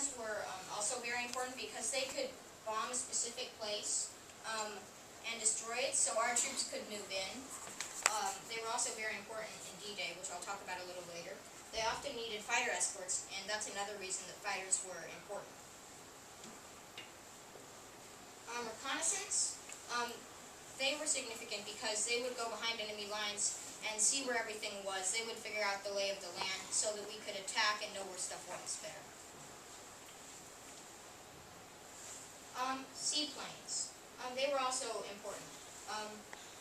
bombers were also very important because they could bomb a specific place and destroy it, so our troops could move in. They were also very important in D-Day, which I'll talk about a little later. They often needed fighter escorts, and that's another reason that fighters were important. Reconnaissance, they were significant because they would go behind enemy lines and see where everything was. They would figure out the lay of the land so that we could attack and know where stuff was better. Seaplanes. They were also important.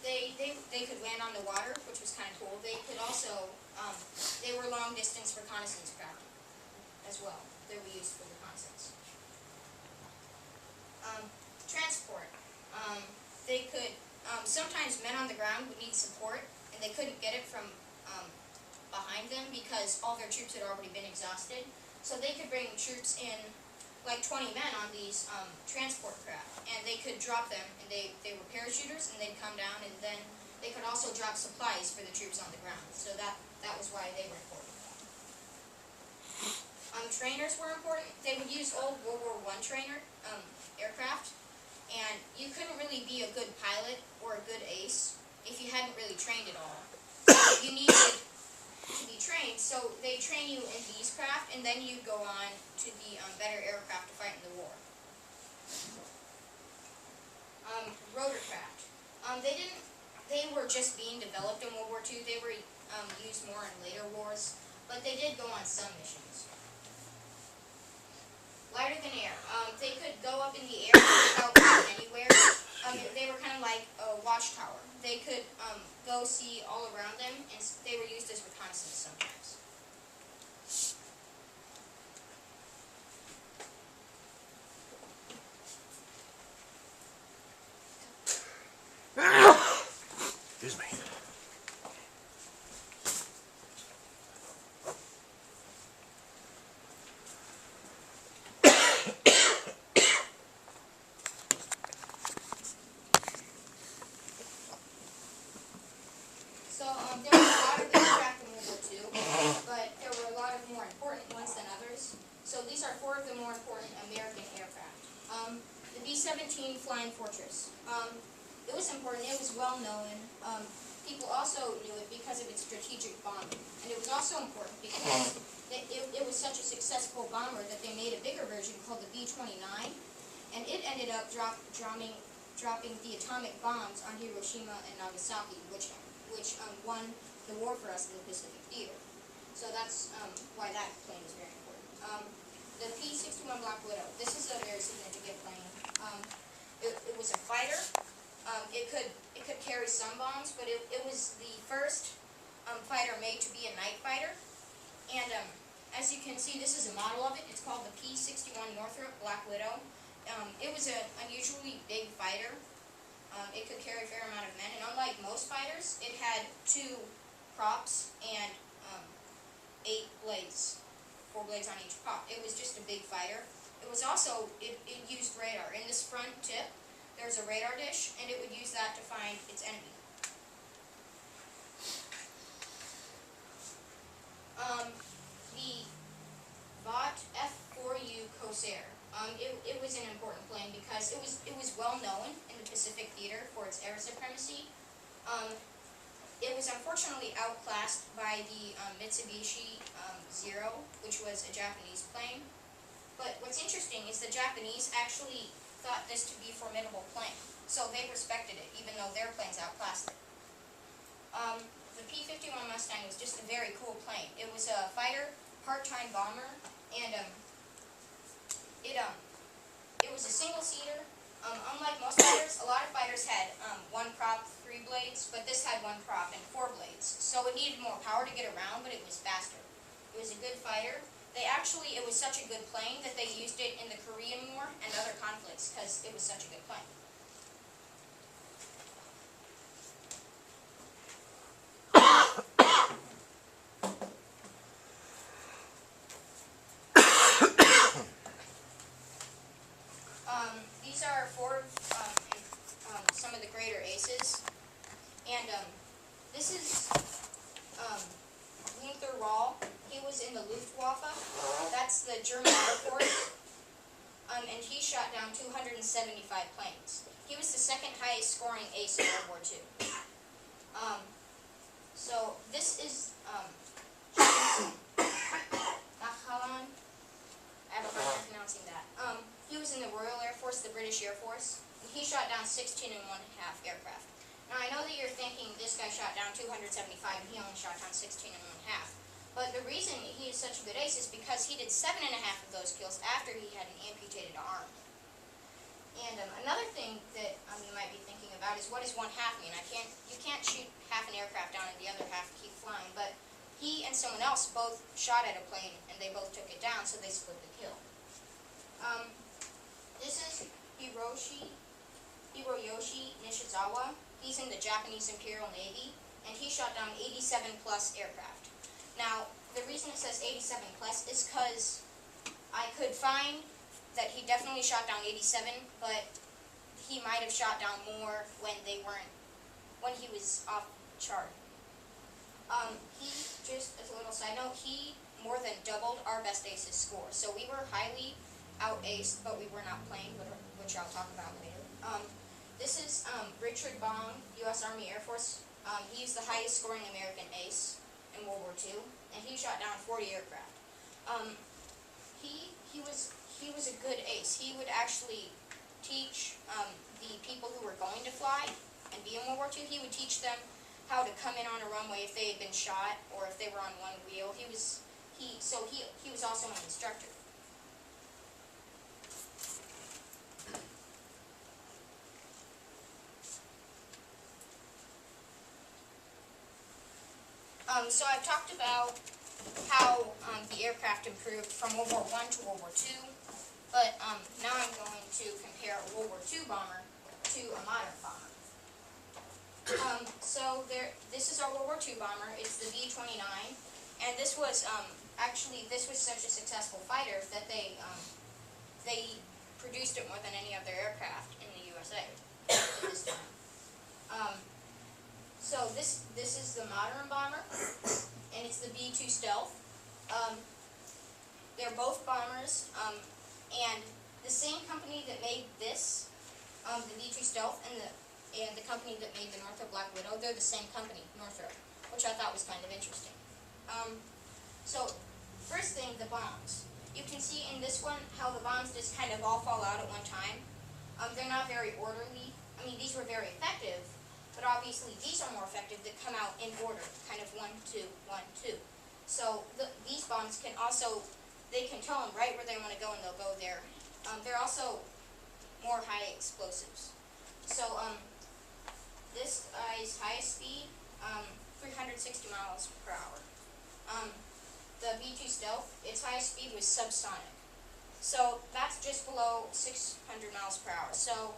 They could land on the water, which was kind of cool. They could also, they were long-distance reconnaissance craft as well. They were used for reconnaissance. Transport. They could, sometimes men on the ground would need support, and they couldn't get it from behind them because all their troops had already been exhausted. So they could bring troops in, like 20 men on these transport craft, and they could drop them, and they were parachuters, and they'd come down, and then they could also drop supplies for the troops on the ground. So that was why they were important. Trainers were important. They would use old World War I trainer aircraft, and you couldn't really be a good pilot or a good ace if you hadn't really trained at all. So you needed to be trained, so they train you in these craft, and then you go on to the better aircraft to fight in the war. Rotorcraft. They were just being developed in World War II. They were used more in later wars, but they did go on some missions. Lighter than air. They could go up in the air without going anywhere. They were kind of like a watchtower. They could go see all around them, and they were used as reconnaissance sometimes. Excuse me. So there were a lot of aircraft in World War II, but there were a lot of more important ones than others. So these are 4 of the more important American aircraft. The B-17 Flying Fortress. It was important. It was well known. People also knew it because of its strategic bombing. And it was also important because it was such a successful bomber that they made a bigger version called the B-29, and it ended up dropping the atomic bombs on Hiroshima and Nagasaki, which won the war for us in the Pacific Theater. So that's why that plane is very important. The P-61 Black Widow. This is a very significant plane. It was a fighter. It could carry some bombs, but it was the first fighter made to be a night fighter. And as you can see, this is a model of it. It's called the P-61 Northrop Black Widow. It was an unusually big fighter. It could carry a fair amount of men, and unlike most fighters, it had 2 props and 8 blades, 4 blades on each prop. It was just a big fighter. It was also, it used radar. In this front tip, there's a radar dish, and it would use that to find its enemy. The Vought F-4U Corsair. It was an important plane because it was well known in the Pacific Theater for its air supremacy. It was unfortunately outclassed by the Mitsubishi Zero, which was a Japanese plane. But what's interesting is the Japanese actually thought this to be a formidable plane, so they respected it, even though their planes outclassed it. The P-51 Mustang was just a very cool plane. It was a fighter, part-time bomber, and it was a single-seater. Unlike most fighters, a lot of fighters had 1 prop, 3 blades, but this had 1 prop and 4 blades. So it needed more power to get around, but it was faster. It was a good fighter. It was such a good plane that they used it in the Korean War and other conflicts because it was such a good plane. These are 4 some of the greater aces, and this is Luther Rahl. He was in the Luftwaffe. That's that's the German Air Force, and he shot down 275 planes. He was the second highest scoring ace in World War II. So this is Nahalan. I have a hard time pronouncing that. He was in the Royal Air Force, the British Air Force, and he shot down 16 and 1/2 aircraft. Now I know that you're thinking this guy shot down 275 and he only shot down 16 and 1/2. But the reason he is such a good ace is because he did 7.5 of those kills after he had an amputated arm. And another thing that you might be thinking about is, what does 1/2 mean? You can't shoot half an aircraft down and the other half keep flying. But he and someone else both shot at a plane and they both took it down, so they split the kill. This is Hiroyoshi Nishizawa. He's in the Japanese Imperial Navy, and he shot down 87 plus aircraft. Now, the reason it says 87 plus is because I could find that he definitely shot down 87, but he might have shot down more when he was off chart. Just as a little side note, he more than doubled our best aces score. So we were highly out-aced, but we were not playing, which I'll talk about later. This is Richard Bong, U.S. Army Air Force. He's the highest scoring American ace in World War II, and he shot down 40 aircraft. He was a good ace. He would actually teach the people who were going to fly and be in World War II, he would teach them how to come in on a runway if they had been shot or if they were on one wheel. He was also an instructor. So I've talked about how the aircraft improved from World War I to World War II, but now I'm going to compare a World War II bomber to a modern bomber. This is our World War II bomber. It's the B-29, and this was such a successful fighter that they produced it more than any other aircraft in the USA at this time. So this is the modern bomber, and it's the B-2 Stealth. They're both bombers, and the same company that made this, the B-2 Stealth, and the company that made the Northrop Black Widow, they're the same company, Northrop, which I thought was kind of interesting. So first thing, the bombs. You can see in this one how the bombs just kind of all fall out at one time. They're not very orderly. I mean, these were very effective, but obviously these are more effective that come out in order, kind of 1, 2, 1, 2. So these bombs can also, they can tell them right where they want to go and they'll go there. They're also more high explosives. So this guy's highest speed, 360 miles per hour. The B-2 Stealth, its highest speed was subsonic. So that's just below 600 miles per hour. So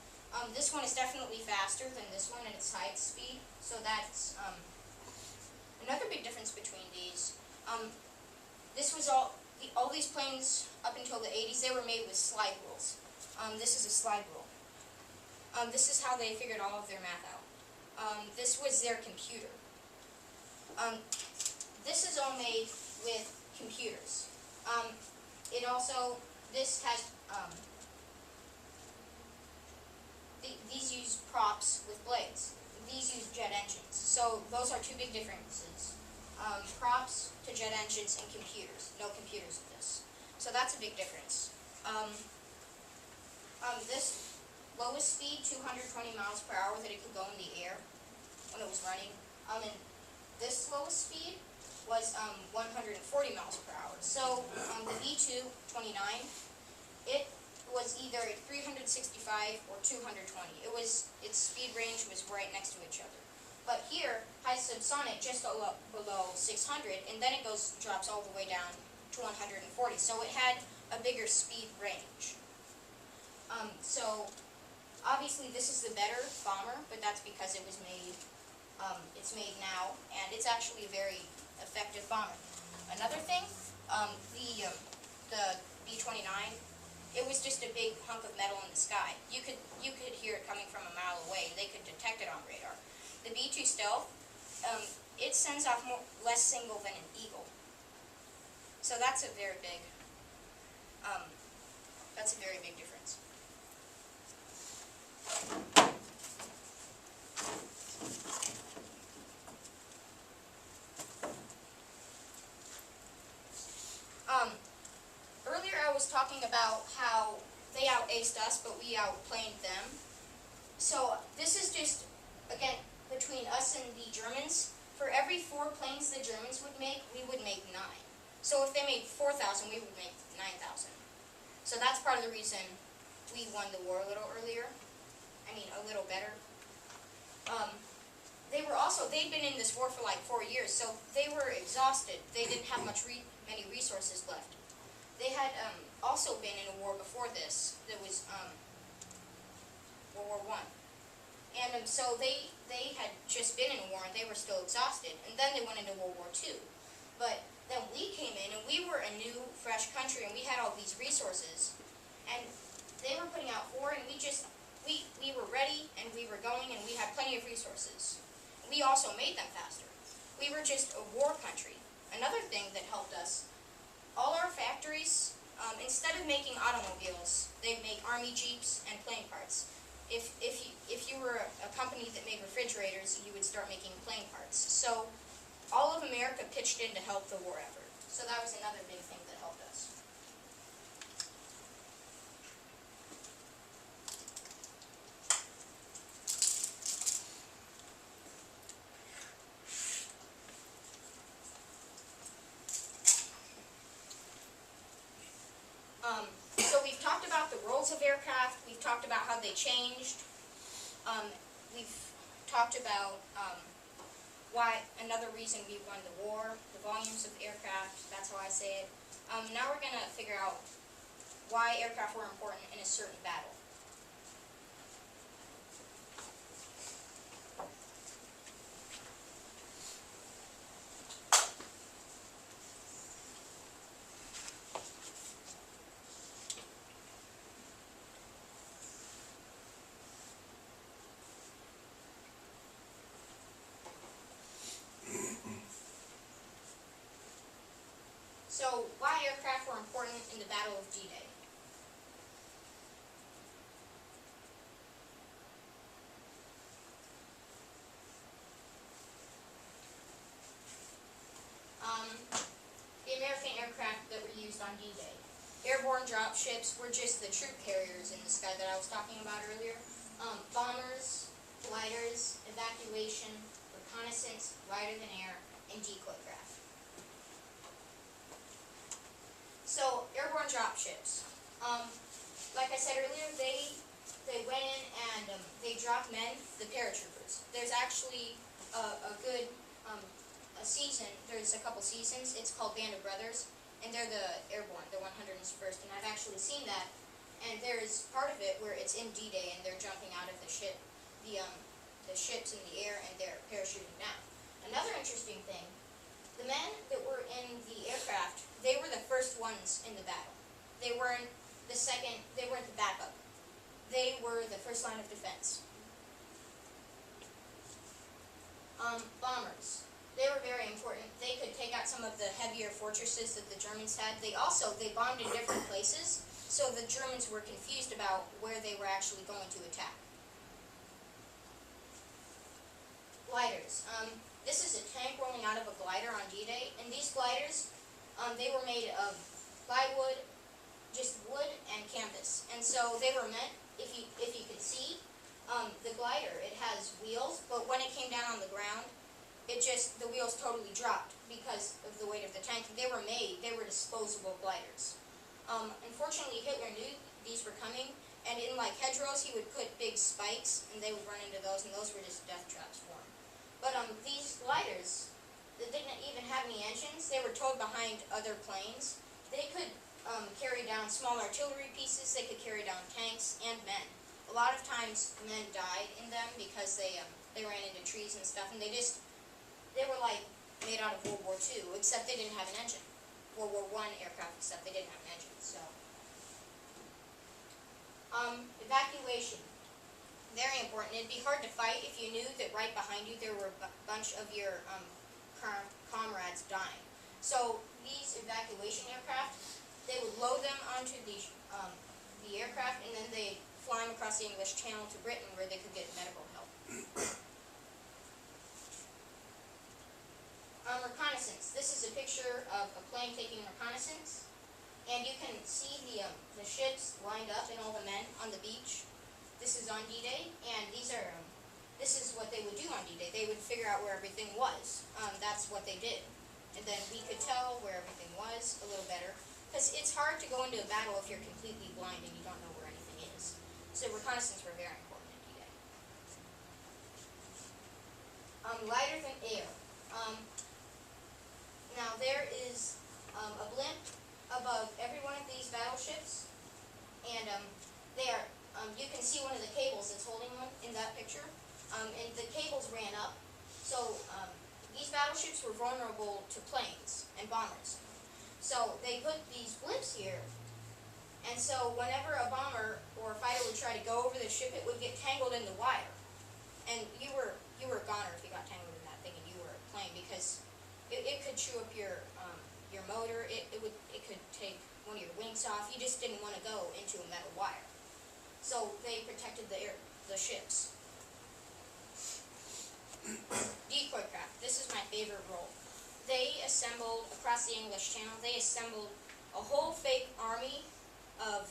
this one is definitely faster than this one in its highest speed. So that's another big difference between these. This was all these planes up until the 80s, they were made with slide rules. This is a slide rule. This is how they figured all of their math out. This was their computer. This is all made with computers. This has, these use props with blades. These use jet engines. So those are two big differences. Props to jet engines and computers. No computers with this. So that's a big difference. This lowest speed, 220 miles per hour that it could go in the air when it was running. And this lowest speed was 140 miles per hour. So the B-229, it was either 365 or 220. Its speed range was right next to each other. But here, high subsonic just below 600, and then it drops all the way down to 140. So it had a bigger speed range. So obviously this is the better bomber, but that's because it was made. It's made now, and it's actually a very effective bomber. Another thing, the B-29, it was just a big hunk of metal in the sky. You could hear it coming from a mile away. They could detect it on radar. The B-2 Stealth, it sends off less single than an eagle. So that's a very big That's a very big difference. Earlier I was talking about how they out-aced us, but we outplaned them. So this is just, again, between us and the Germans. For every 4 planes the Germans would make, we would make 9. So if they made 4,000, we would make 9,000. So that's part of the reason we won the war a little earlier. I mean, a little better. They'd been in this war for like 4 years, so they were exhausted. They didn't have many resources left. They had also been in a war before this. That was World War I. And so they had just been in a war and they were still exhausted. And then they went into World War II. But then we came in and we were a new, fresh country and we had all these resources. And they were putting out war and we were ready and we were going and we had plenty of resources. We also made them faster. We were just a war country. Another thing that helped us, all our factories, instead of making automobiles, they make army jeeps and plane parts. If you were a company that made refrigerators, you would start making plane parts. So all of America pitched in to help the war effort. So that was another big thing that helped us. So we've talked about the roles of aircraft, we've talked about how they changed, we've talked about why another reason we won the war, the volumes of aircraft, that's how I say it. Now we're going to figure out why aircraft were important in a certain battle. So, why aircraft were important in the Battle of D-Day? The American aircraft that were used on D-Day. Airborne drop ships were just the troop carriers in the sky that I was talking about earlier. Bombers, gliders, evacuation, reconnaissance, lighter-than-air, and decoy craft. So, airborne drop ships. Like I said earlier, they went in and they dropped men, the paratroopers. There's actually a good a season, there's a couple seasons, it's called Band of Brothers, and they're the airborne, the 101st, and I've actually seen that, and there's part of it where it's in D-Day and they're jumping out of the ship, the ship's in the air and they're parachuting down. Another interesting thing, the men that were in the aircraft, they were the first ones in the battle. They weren't the second, they weren't the backup. They were the first line of defense. Bombers. They were very important. They could take out some of the heavier fortresses that the Germans had. They bombed in different places, so the Germans were confused about where they were actually going to attack. Gliders. This is a tank rolling out of a glider on D-Day, and these gliders, they were made of plywood, just wood and canvas. And so they were meant, if you could see, the glider, it has wheels, but when it came down on the ground, the wheels totally dropped because of the weight of the tank. They were disposable gliders. Unfortunately, Hitler knew these were coming, and in like hedgerows, he would put big spikes, and they would run into those, and those were just death traps for him. But these gliders, that didn't even have any engines, they were towed behind other planes. They could carry down small artillery pieces, they could carry down tanks and men. A lot of times, men died in them because they ran into trees and stuff, and they were like made out of World War II, except they didn't have an engine. World War I aircraft, except they didn't have an engine, so. Evacuation. Very important. It'd be hard to fight if you knew that right behind you there were a bunch of your comrades dying. So these evacuation aircraft, they would load them onto the aircraft, and then they fly them across the English Channel to Britain, where they could get medical help. Reconnaissance. This is a picture of a plane taking reconnaissance, and you can see the ships lined up and all the men on the beach. This is on D-Day, and this is what they would do on D-Day. They would figure out where everything was. That's what they did, and then we could tell where everything was a little better, because it's hard to go into a battle if you're completely blind and you don't know where anything is. So reconnaissance were very important in D-Day. Lighter than air. Now there is a blimp above every one of these battleships, and they are. You can see one of the cables that's holding one in that picture, and the cables ran up. So these battleships were vulnerable to planes and bombers. So they put these blimps here, and so whenever a bomber or a fighter would try to go over the ship, it would get tangled in the wire, and you were a goner if you got tangled in that thing and you were a plane, because it could chew up your motor. It could take one of your wings off. You just didn't want to go into a metal wire. So they protected the ships. Decoy craft. This is my favorite role. They assembled across the English Channel. They assembled a whole fake army of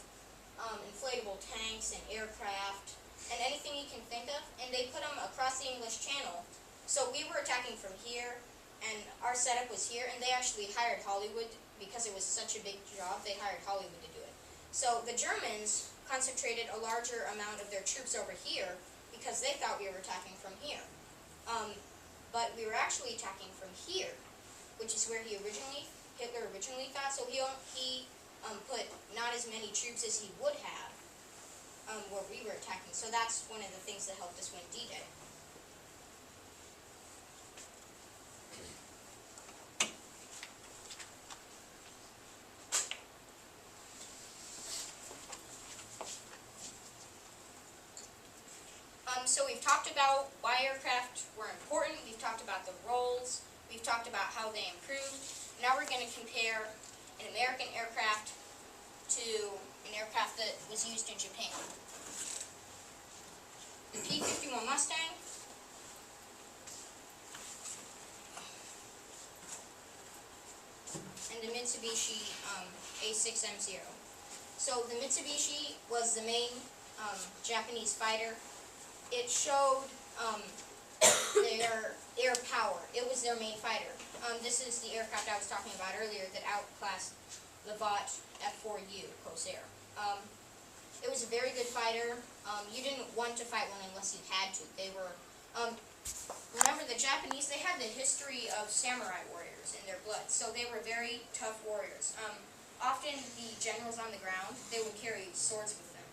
inflatable tanks and aircraft and anything you can think of, and they put them across the English Channel. So we were attacking from here, and our setup was here, and they actually hired Hollywood because it was such a big job. They hired Hollywood to do it. So the Germans concentrated a larger amount of their troops over here because they thought we were attacking from here. But we were actually attacking from here, which is where Hitler originally thought. So he put not as many troops as he would have where we were attacking. So that's one of the things that helped us win D-Day. So we've talked about why aircraft were important, we've talked about the roles, we've talked about how they improved. Now we're going to compare an American aircraft to an aircraft that was used in Japan. The P-51 Mustang, and the Mitsubishi A6M0. So the Mitsubishi was the main Japanese fighter. It showed their air power. It was their main fighter. This is the aircraft I was talking about earlier that outclassed the Vought F-4U Corsair. It was a very good fighter. You didn't want to fight one unless you had to. They were, remember the Japanese, they had the history of samurai warriors in their blood, so they were very tough warriors. Often the generals on the ground, they would carry swords with them,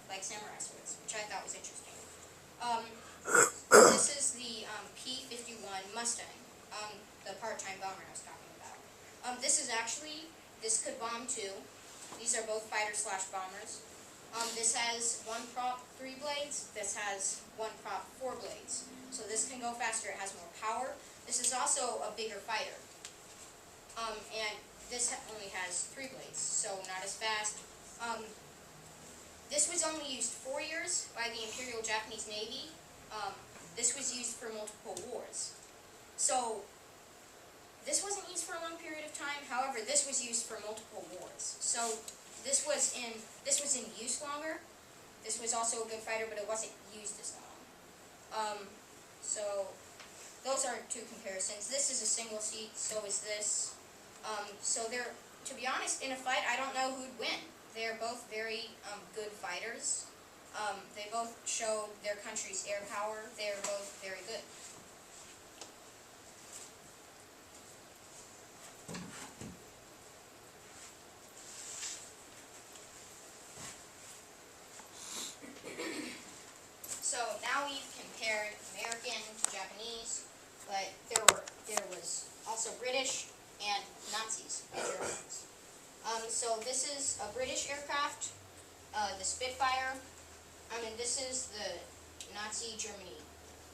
like samurai swords, which I thought was interesting. This is the P-51 Mustang, the part-time bomber I was talking about. This could bomb too. These are both fighter/bombers. This has one prop 3 blades, this has one prop 4 blades. So this can go faster, it has more power. This is also a bigger fighter. And this only has 3 blades, so not as fast. This was only used 4 years by the Imperial Japanese Navy. This was used for multiple wars. So this wasn't used for a long period of time. However, this was used for multiple wars. So this was in use longer. This was also a good fighter, but it wasn't used as long. So those are two comparisons. This is a single seat, so is this. So they're, to be honest, in a fight, I don't know who'd win. They're both very good fighters. They both showed their country's air power. They're both very good. So now we've compared American to Japanese, but there was also British and Nazis and Germans. So this is a British aircraft, the Spitfire. This is the Nazi Germany,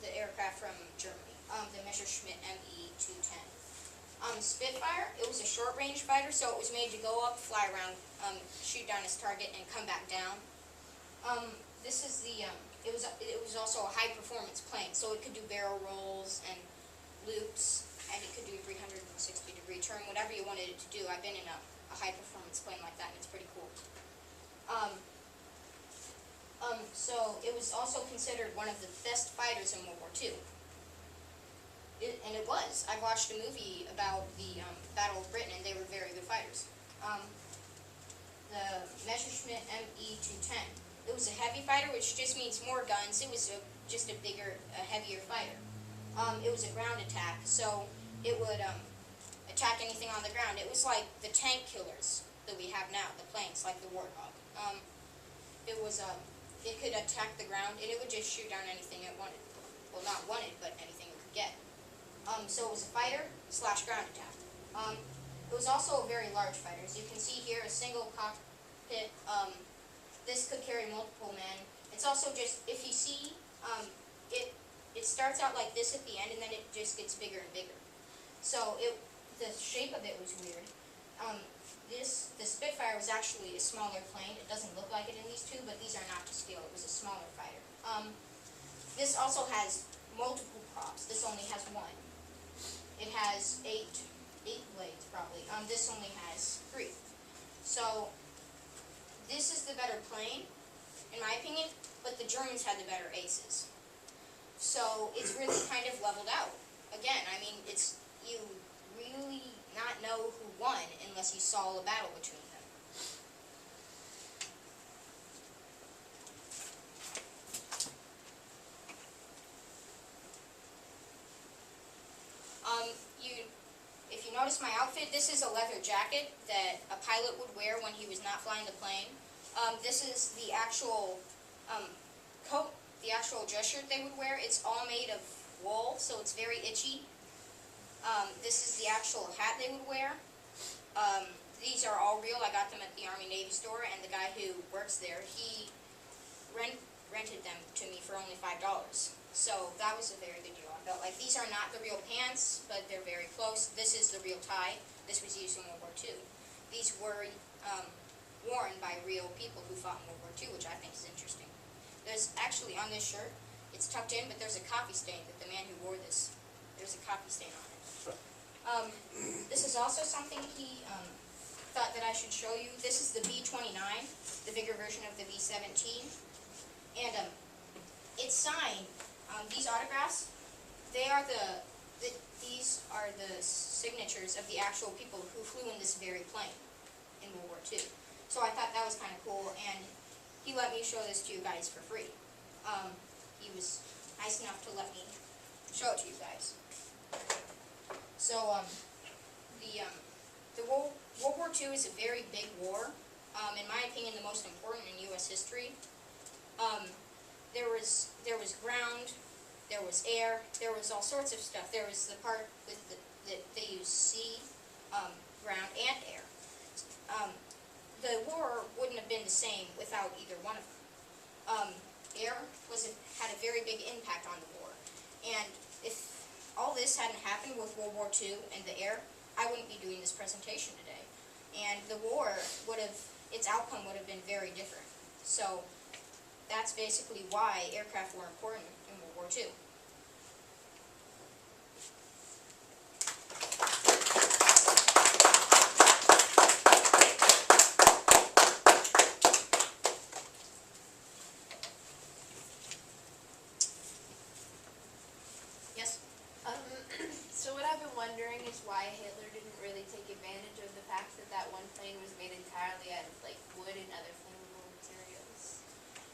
the aircraft from Germany, the Messerschmitt Me-210. Spitfire, it was a short-range fighter, so it was made to go up, fly around, shoot down its target, and come back down. This is the, it was also a high-performance plane, so it could do barrel rolls and loops, and it could do 360-degree turn, whatever you wanted it to do. I've been in a high-performance plane like that, and it's pretty cool. So it was also considered one of the best fighters in World War II. And it was. I watched a movie about the Battle of Britain, and they were very good fighters. The Messerschmitt Me-210. It was a heavy fighter, which just means more guns. It was just a bigger, heavier fighter. It was a ground attack, so it would attack anything on the ground. It was like the tank killers that we have now, the planes, like the Warthog. It could attack the ground, and it would just shoot down anything it wanted. Well, not wanted, but anything it could get. So it was a fighter / ground attack. It was also a very large fighter. As you can see here, a single cockpit. This could carry multiple men. It's also just, if you see, it starts out like this at the end, and then it just gets bigger and bigger. So the shape of it was weird. The Spitfire was actually a smaller plane. It doesn't look like it in these two, but these are not to scale. It was a smaller fighter. This also has multiple props. This only has one. It has eight blades, probably. This only has 3. So this is the better plane, in my opinion, but the Germans had the better aces. So it's really kind of leveled out. Again, I mean, you really not know who won unless you saw a battle between them. If you notice my outfit, this is a leather jacket that a pilot would wear when he was not flying the plane. This is the actual coat, the actual dress shirt they would wear. It's all made of wool, so it's very itchy. This is the actual hat they would wear. These are all real. I got them at the Army-Navy store, and the guy who works there, he rented them to me for only $5. So that was a very good deal. I felt like these are not the real pants, but they're very close. This is the real tie. This was used in World War II. These were worn by real people who fought in World War II, which I think is interesting. There's actually on this shirt, it's tucked in, but there's a coffee stain that the man who wore this, there's a coffee stain on it. This is also something he thought that I should show you. This is the B-29, the bigger version of the B-17. And it's signed. These autographs, these are the signatures of the actual people who flew in this very plane in World War II. So I thought that was kind of cool, and he let me show this to you guys for free. He was nice enough to let me show it to you guys. So the World War II is a very big war. In my opinion, the most important in U.S. history. There was ground, there was air, there was all sorts of stuff. There was the part that they used sea, ground, and air. The war wouldn't have been the same without either one of them. Air had a very big impact on the war. And if all this hadn't happened with World War II and the air, I wouldn't be doing this presentation today. And the war its outcome would have been very different. So that's basically why aircraft were important in World War II. Yes? So what I've been wondering is why Hitler didn't really take advantage of the fact that that one plane was made entirely out of like wood and other flammable materials,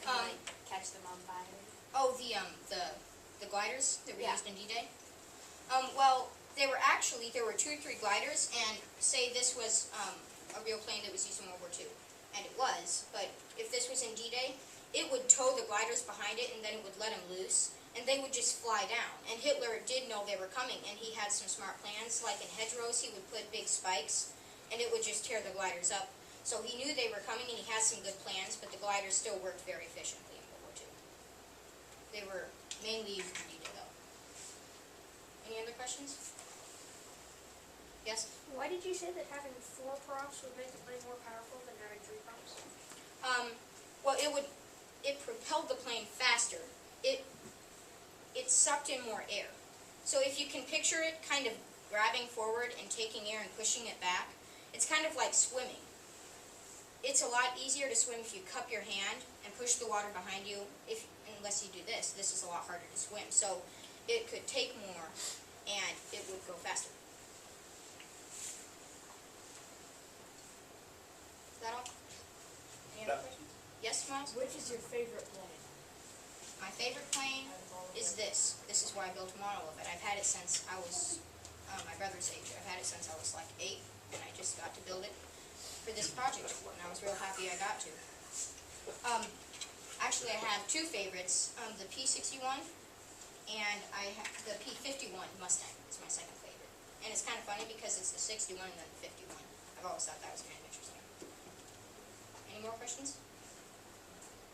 and like catch them on fire. Oh, the gliders that were Yeah. used in D-Day? Well, there were 2 or 3 gliders, and say this was a real plane that was used in World War II, and it was, but if this was in D-Day, it would tow the gliders behind it, and then it would let them loose, and they would just fly down. And Hitler did know they were coming, and he had some smart plans. Like in hedgerows, he would put big spikes, and it would just tear the gliders up. So he knew they were coming, and he had some good plans, but the gliders still worked very efficiently in World War II. They were mainly used in D-Day, though. Any other questions? Yes? Why did you say that having 4 props would make the plane more powerful than having 3 props? Well, it propelled the plane faster. It sucked in more air. So if you can picture it kind of grabbing forward and taking air and pushing it back, it's kind of like swimming. It's a lot easier to swim if you cup your hand and push the water behind you, unless you do this. This is a lot harder to swim. So it could take more and it would go faster. Is that all? Any other questions? Yes, Miles? Which is your favorite plane? My favorite plane is this. This is why I built a model of it. I've had it since I was my brother's age. I've had it since I was like 8, and I just got to build it for this project, and I was real happy I got to. Actually, I have 2 favorites, the P-61 and the P-51 Mustang is my second favorite. And it's kind of funny because it's the 61 and then the 51. I've always thought that was kind of interesting. Any more questions?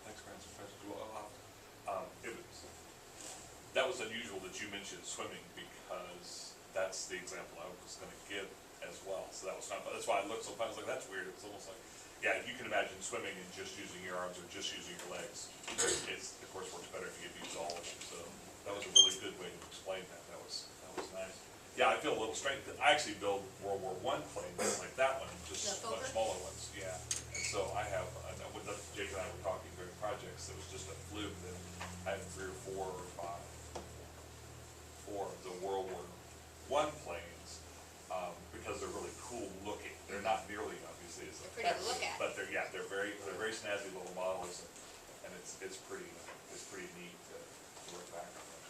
Thanks, Grant. That was unusual that you mentioned swimming because that's the example I was going to give as well. So that was fun. That's why I looked so fun. I was like, that's weird. It's almost like, yeah, you can imagine swimming and just using your arms or just using your legs. It's, of course, works better if you get to use all of them. So that was a really good way to explain that. That was nice. Yeah, I feel a little strange. I actually build World War I planes like that one, just much smaller ones. Yeah. And so I have, when Jake and I were talking during projects, it was just a fluke that I have 3 or 4 or 5 of the World War I planes because they're really cool looking. They're not nearly obviously as They're pretty to look at. but they're very snazzy little models, and it's pretty neat to look back on them.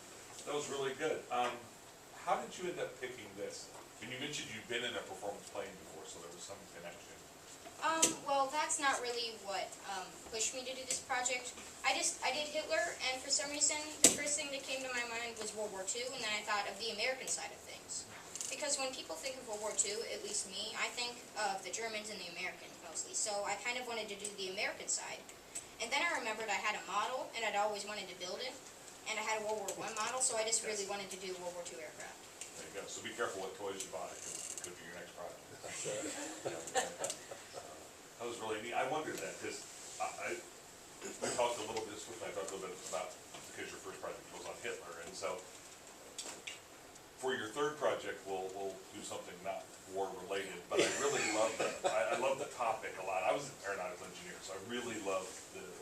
That was really good. How did you end up picking this? And you mentioned you've been in a performance plane before, so there was some connection. Well, that's not really what pushed me to do this project. I did Hitler, and for some reason, the first thing that came to my mind was World War II, and then I thought of the American side of things. Because when people think of World War II, at least me, I think of the Germans and the Americans mostly. So I kind of wanted to do the American side. And then I remembered I had a model, and I'd always wanted to build it. And I had a World War I model, so I just really wanted to do World War II aircraft. There you go. So be careful what toys you buy, because it could be your next project. That was really neat. I wondered that, because we talked a little bit, I talked a little bit about, because your first project was on Hitler, and so for your third project, we'll do something not war-related, but I really love I love the topic a lot. I was an aeronautical engineer, so I really love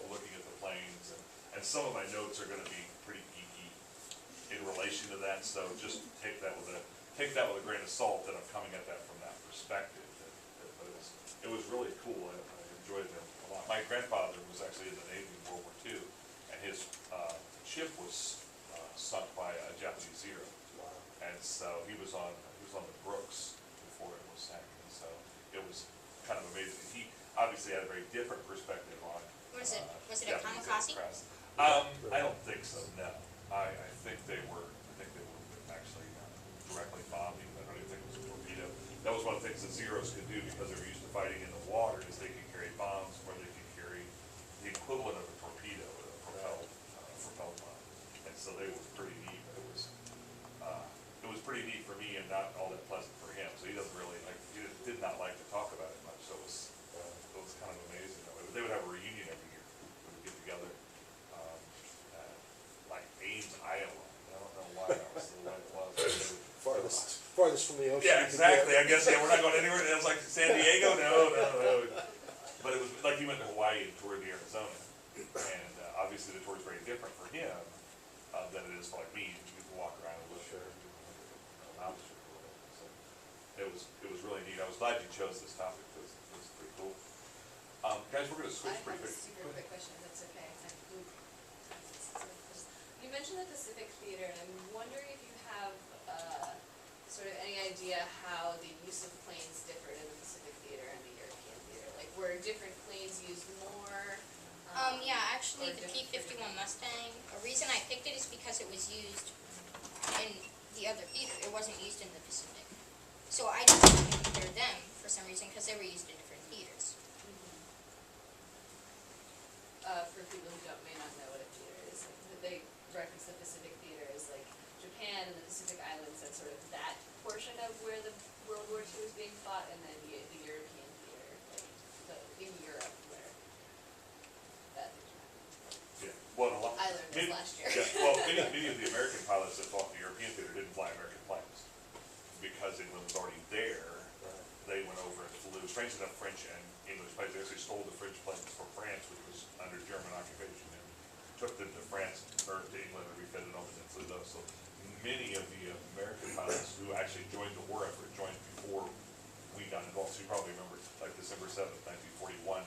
looking at the planes, and some of my notes are going to be pretty geeky in relation to that, so just take that with a grain of salt that I'm coming at that from that perspective. But it was really cool. I enjoyed it a lot. My grandfather was actually in the Navy in World War II, and his ship was sunk by a Japanese Zero. Wow. And so he was on the Brooks before it was sank, and so it was kind of amazing. He obviously had a very different perspective on Was it a Japanese kamikaze? aircraft. I don't think so. No, I think they were actually directly bombing. I don't even think it was a torpedo. That was one of the things the Zeros could do because they were used to fighting in the water, is they could carry bombs, or they could carry the equivalent of a torpedo, a propelled bomb. And so they were pretty neat. But it was pretty neat for me and not all that pleasant for him. So he did not like to talk about it much. So it was kind of amazing. They would have a reunion every year. We would get together, like Ames, Iowa. I don't know why that was the way it was. Farthest from the ocean. Yeah, exactly. I guess, yeah, we're not going anywhere. It was like San Diego. No. But it was like he went to Hawaii and toured the Arizona. And obviously the tour is very different for him than it is for like me. You can walk around and look at So it was really neat. I was glad you chose this topic because it was pretty cool. Guys, we're going to switch pretty quick. I have a super quick question, if that's okay. You mentioned the Pacific Theater, and I'm wondering if you have sort of any idea how the use of planes differed in the Pacific Theater and the European theater. Like, were different planes used more? Yeah, actually or the different- P-51 Mustang, a reason I picked it is because it was used in the other theater. It wasn't used in the Pacific. So I decided to compare them for some reason because they were used in different theaters. For people who may not know what a theater is, like, they reference the Pacific Theater as like Japan and the Pacific Islands, and sort of that portion of where the World War II was being fought, and then the European theater, like in Europe where bad things were happening. Yeah, well, a lot. I learned this last year. Yeah, well, many of the American pilots that fought in the European theater didn't fly American planes. Because England was already there, they went over and flew, strangely enough, French and English planes. They actually stole the French planes from France, which was under German occupation, and took them to France or to England and refitted them and then flew those. So many of the American pilots who actually joined the war effort joined before we got involved. So you probably remember, like December 7th, 1941.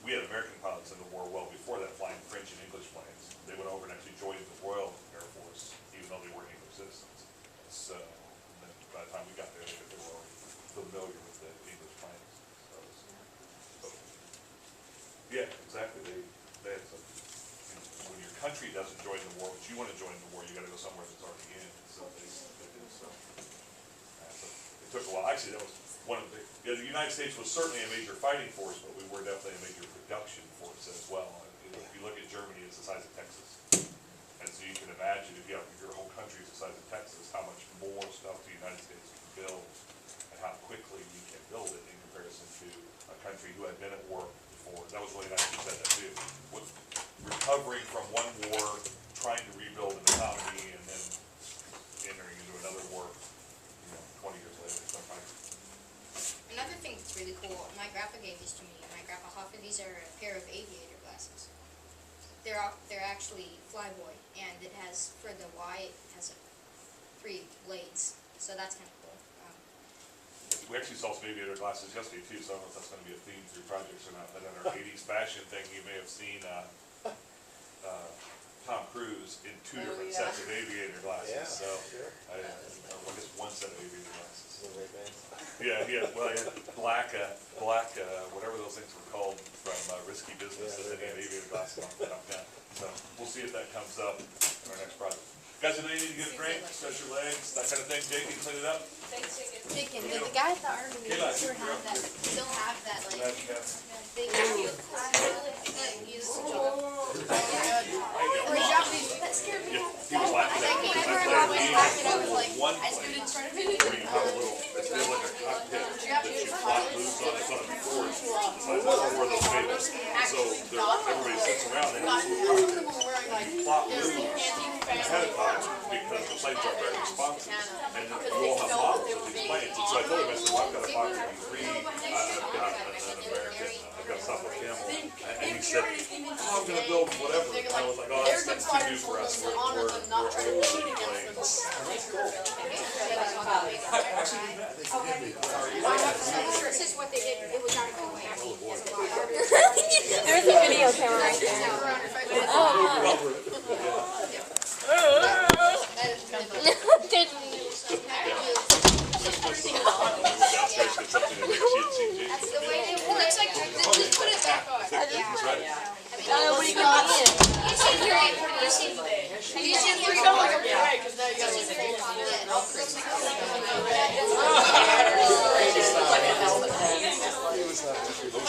We had American pilots in the war well before that, flying French and English planes. They went over and actually joined the Royal Air Force, even though they weren't English citizens. So then by the time we got there, they were already familiar with the English planes. So, yeah, exactly. They had some. When your country doesn't join the war, but you want to join the war, you got to go somewhere that's already in. So they did so. So it took a while. Actually, that was one of the. Yeah, the United States was certainly a major fighting force, but we were definitely a major production force as well. If you look at Germany, it's the size of Texas. And so you can imagine if your whole country is the size of Texas, how much more stuff the United States can build and how quickly we can build it in comparison to a country who had been at war before. That was really nice you said that too. With recovering from one war, trying to rebuild an economy, and then entering into another war, 20 years later sometimes. Another thing that's really cool, my grandpa gave this to me, my grandpa Hoffa, these are a pair of aviator glasses. They're actually flyboy, and it has, for the Y, it has 3 blades, so that's kind of cool. We actually saw some aviator glasses yesterday too, so I don't know if that's going to be a theme through projects or not, but in our 80s fashion thing, you may have seen Tom Cruise in 2 different sets of aviator glasses, Yeah, so sure. I guess 1 set of aviator glasses. Little red bands. Yeah, well, he had black, whatever those things were called from Risky Business, and then he had aviator glasses on top down. So we'll see if that comes up in our next project. Guys, if they need to get a drink, stretch your legs, that kind of thing, Jake, can clean it up? Thanks, Chicken. Chicken, did the guy at the art Kayla, museum still have that, like, Glad you have. big used that scared me. Yeah, he was laughing at me. Whenever I I was played laughing, I was a like, game one I stood plane in front of it. where you have a little, it's kind of like a cockpit that you flop moves on, it's on a board, the size of 4 of those tables. So everybody sits around and it's a little cockpit. You flop moves ahead of time because the planes aren't very responsive. And then you all have models of these planes. And so I told him, I said, well, I've got a Fokker 3, I've got an American, I've got a Southwest Camel. And he said, oh, I'm gonna build whatever. And I was like, oh, that's too new for us. We're old planes. This is what they did, it was not a good way. There's a video camera right That's the way it looks like, just put it back on.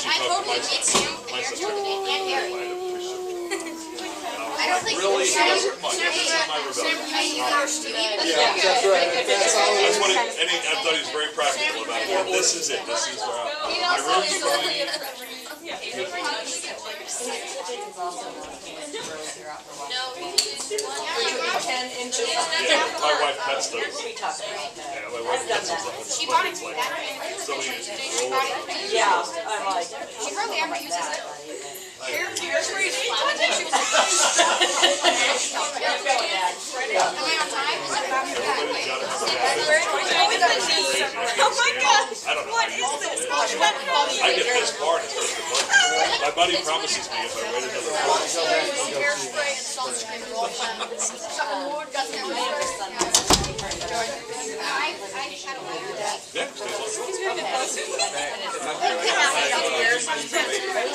I totally did Sam with the hair to the and Harry. I don't think Really? Sam, Come on, this is my rebellion. Yeah, that's right. That's all it That's is. what I thought he was very practical about it. Well, this is it. This is where I really strongly. Yeah, my wife cuts those. Yeah, my wife cuts those. she bought it to that. So many just She roll bought it. it. Yeah, I like. She hardly ever uses it. Am I on time? Is it about Everybody's got it. Oh my God! I don't know how you do it. I get this far and it's just a button. My buddy promises me if I wait another month. hairspray and sunscreen and all that? I had a letter. Yeah, stays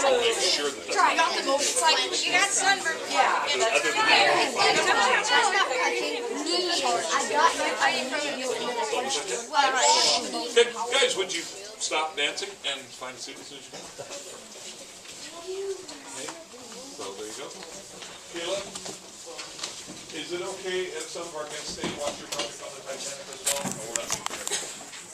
on. Make Make sure that Try not the most. It's like you got sunburn. Yeah. other than that, okay, guys, would you stop dancing and find a seat as soon as you can? Okay. So there you go. Kayla? Is it okay if some of our guests stay and watch your project on the Titanic as well? Or will that be fair?